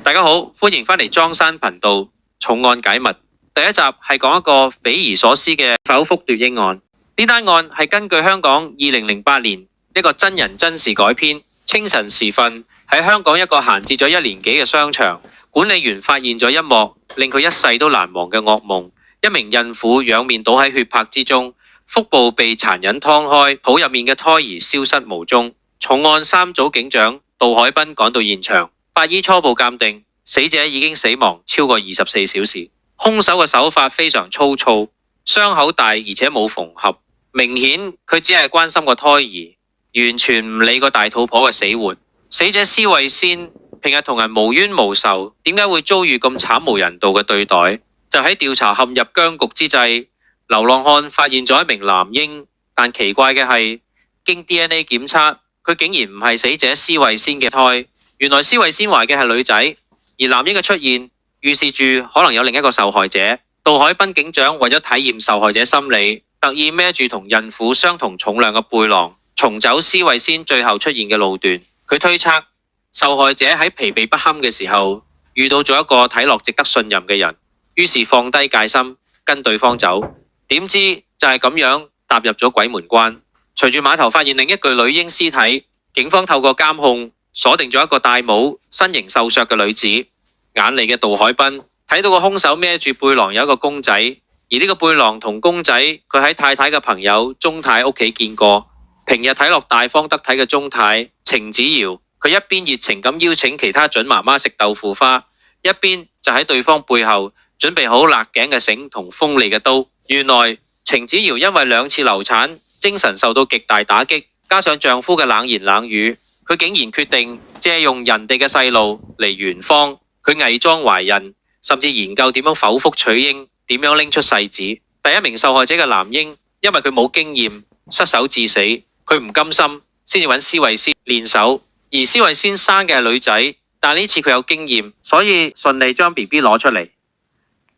大家好，歡迎返嚟莊山頻道重案解密。第一集係講一個匪夷所思嘅剖腹奪嬰案。呢單案係根據香港2008年一個真人真事改編。清晨時分喺香港一個閒置咗1年幾嘅商場，管理員發現咗一幕令佢一世都難忘嘅噩夢。一名孕婦仰面倒喺血泊之中，腹部被殘忍劏開，肚入面嘅胎兒消失無蹤。重案3組警長杜海斌趕到現場，法醫初步鑑定死者已經死亡超過24小時。兇手嘅手法非常粗糙，傷口大而且冇縫合，明顯佢只係關心個胎兒，完全唔理個大肚婆嘅死活。死者施慧仙平日同人無冤無仇，點解會遭遇咁慘無人道嘅對待？就喺調查陷入僵局之際，流浪漢發現咗一名男嬰，但奇怪嘅係經 DNA 檢測，佢竟然唔係死者施慧仙嘅胎。原來施慧仙懷嘅係女仔，而男嬰嘅出現預示住可能有另一個受害者。杜海斌警長為咗體驗受害者心理，特意孭住同孕婦相同重量嘅背囊，重走施慧仙最後出現嘅路段。佢推測受害者喺疲憊不堪嘅時候遇到咗一個睇落值得信任嘅人，於是放低戒心跟對方走。點知就係咁樣踏入咗鬼門關。隨住碼頭發現另一具女嬰屍體，警方透過監控鎖定咗一個戴帽、身形瘦削嘅女子。眼利嘅杜海斌睇到個兇手孭住背囊有一個公仔，而呢個背囊同公仔佢喺太太嘅朋友鍾太屋企見過。平日睇落大方得體嘅鍾太程子瑤，佢一邊熱情咁邀請其他準媽媽食豆腐花，一邊就喺對方背後準備好勒頸嘅繩同鋒利嘅刀。原來程子瑤因為2次流產，精神受到極大打擊，加上丈夫嘅冷言冷語，佢竟然決定借用人哋嘅細路嚟圓謊。佢偽裝懷孕，甚至研究點樣剖腹取嬰，點樣拎出細子。第一名受害者嘅男嬰，因為佢冇經驗，失手致死，佢唔甘心，先至揾施慧仙練手。而施慧仙生嘅係女仔，但呢次佢有經驗，所以順利將 BB 攞出嚟。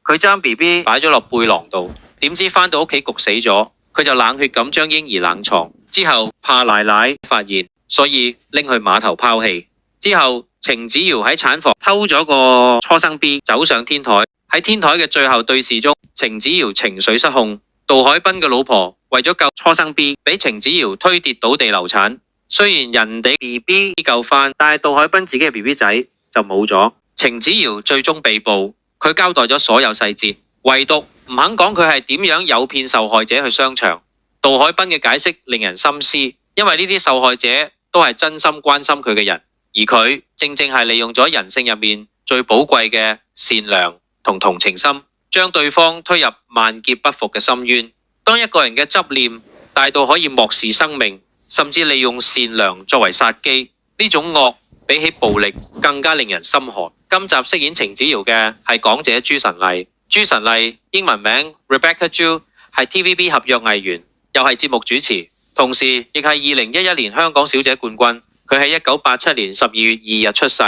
佢將 BB 擺咗落背囊度，點知返到屋企焗死咗，佢就冷血咁將嬰兒冷藏，之後怕奶奶發現，所以拎去碼頭拋棄。之後程子瑤喺產房偷咗個初生 B 走上天台，喺天台嘅最後對視中，程子瑤情緒失控。杜海斌嘅老婆為咗救初生 B， 俾程子瑤推跌倒地流產。雖然人哋 BB 救翻，但係杜海斌自己嘅 BB 仔就冇咗。程子瑤最終被捕，佢交代咗所有細節，唯獨唔肯講佢係點樣誘騙受害者去商場。杜海斌嘅解釋令人深思，因為呢啲受害者都係真心關心佢嘅人。而佢正正係利用咗人性入面最寶貴嘅善良同同情心，將對方推入萬劫不復嘅深淵。當一個人嘅執念大到可以漠視生命，甚至利用善良作為殺機，呢種惡比起暴力更加令人心寒。今集飾演程子瑤嘅係港姐朱晨麗。朱晨麗英文名 Rebecca Ju， 係 TVB 合約藝員，又係節目主持，同時亦係2011年香港小姐冠軍。佢喺1987年12月2日出世，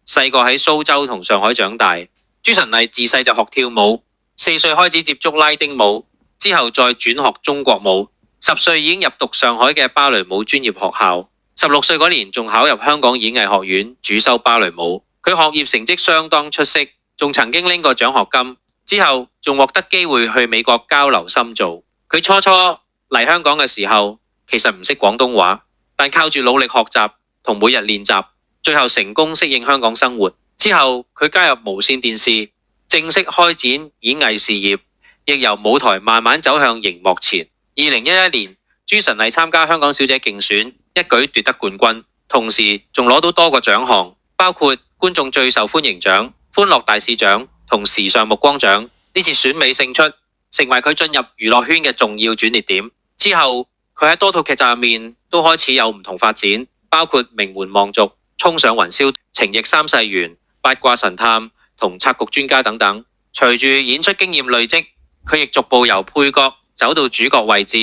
細個喺蘇州同上海長大。朱晨麗自細就學跳舞，4歲開始接觸拉丁舞，之後再轉學中國舞。10歲已經入讀上海嘅芭蕾舞專業學校，16歲嗰年仲考入香港演藝學院主修芭蕾舞。佢學業成績相當出色，仲曾經拎過獎學金，之後仲獲得機會去美國交流深造。佢初初嚟香港嘅時候，其實唔識廣東話，但靠住努力學習同每日練習，最後成功適應香港生活。之後佢加入無線電視，正式開展演藝事業，亦由舞台慢慢走向熒幕前。2011年，朱晨麗參加香港小姐競選，一舉奪得冠軍，同時仲攞到多個獎項，包括觀眾最受歡迎獎、歡樂大使獎同時尚目光獎。呢次選美勝出，成為佢進入娛樂圈嘅重要轉捩點。之後佢喺多套劇集入面都開始有唔同發展，包括名門望族、衝上雲霄、情逆三世緣、八卦神探同拆局專家等等。隨住演出經驗累積，佢亦逐步由配角走到主角位置，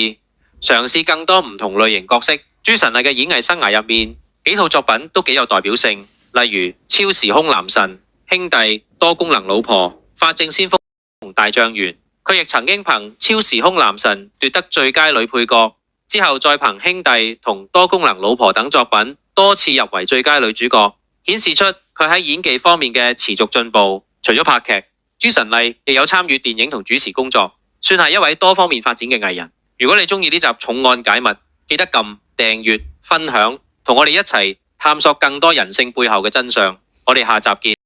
嘗試更多唔同類型角色。朱晨麗嘅演藝生涯入面，幾套作品都幾有代表性，例如超時空男神、兄弟、多功能老婆、法證先鋒同大狀元。佢亦曾經憑超時空男神奪得最佳女配角，之後再憑兄弟同多功能老婆等作品多次入圍最佳女主角，顯示出佢喺演技方面嘅持續進步。除咗拍劇，朱晨麗亦有參與電影同主持工作，算係一位多方面發展嘅藝人。如果你中意呢集重案解密，記得撳訂閱、分享，同我哋一齊探索更多人性背後嘅真相。我哋下集見。